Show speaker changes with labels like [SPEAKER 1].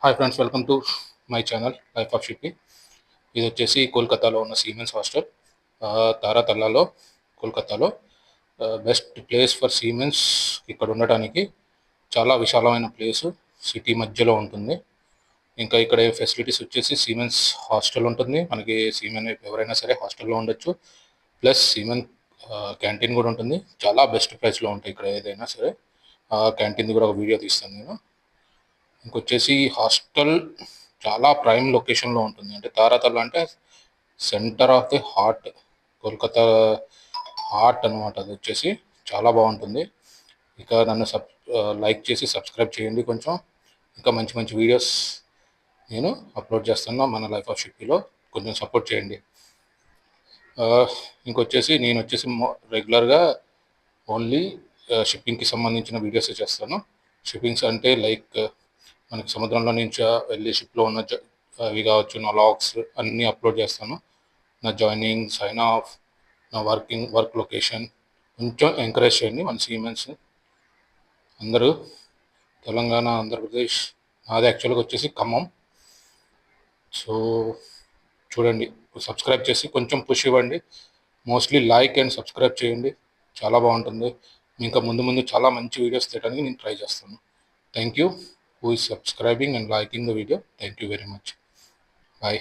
[SPEAKER 1] Hi friends, welcome to my channel life of షిప్పి. ఇది వచ్చేసి కోల్కతాలో ఉన్న సీమెన్స్ హాస్టల్, తారాతల్లాలో, కోల్కతాలో. Best place for seamen's. ఇక్కడ ఉండటానికి చాలా విశాలమైన ప్లేసు, సిటీ మధ్యలో ఉంటుంది. ఇంకా ఇక్కడ ఫెసిలిటీస్ వచ్చేసి సీమెన్స్ హాస్టల్ ఉంటుంది. మనకి సీమెన్ ఎవరైనా సరే హాస్టల్లో ఉండొచ్చు. ప్లస్ సీమెన్ క్యాంటీన్ కూడా ఉంటుంది. చాలా బెస్ట్ ప్రైస్లో ఉంటాయి ఇక్కడ ఏదైనా సరే. క్యాంటీన్ కూడా ఒక వీడియో తీస్తాను నేను. ఇంకొచ్చేసి హాస్టల్ చాలా ప్రైమ్ లొకేషన్లో ఉంటుంది. అంటే తారాతల్లా అంటే centre of the heart, Kolkata heart అనమాట. అది వచ్చేసి చాలా బాగుంటుంది. ఇక నన్ను లైక్ చేసి సబ్స్క్రైబ్ చేయండి. కొంచెం ఇంకా మంచి మంచి వీడియోస్ నేను అప్లోడ్ చేస్తున్నా మన లైఫ్ ఆఫ్ షిప్పీలో. కొంచెం సపోర్ట్ చేయండి. ఇంకొచ్చేసి నేను వచ్చేసి రెగ్యులర్గా ఓన్లీ షిప్పింగ్కి సంబంధించిన వీడియోస్ చేస్తాను. షిప్పింగ్స్ అంటే లైక్ మనకి సముద్రంలో నుంచి వెళ్ళి షిప్లో ఉన్న అవి కావచ్చు, నా లాగ్స్ అన్నీ అప్లోడ్ చేస్తాను. నా జాయినింగ్, సైన్ ఆఫ్, నా వర్క్ లొకేషన్. కొంచెం ఎంకరేజ్ చేయండి మన సీమెన్స్ అందరూ. తెలంగాణ, ఆంధ్రప్రదేశ్. నాది యాక్చువల్గా వచ్చేసి ఖమ్మం. సో చూడండి, సబ్స్క్రైబ్ చేసి కొంచెం పుష్ ఇవ్వండి. మోస్ట్లీ లైక్ అండ్ సబ్స్క్రైబ్ చేయండి, చాలా బాగుంటుంది. ఇంకా ముందు ముందు చాలా మంచి వీడియోస్ తీయడానికి నేను ట్రై చేస్తాను. Thank you who is subscribing and liking the video. Thank you very much. Bye.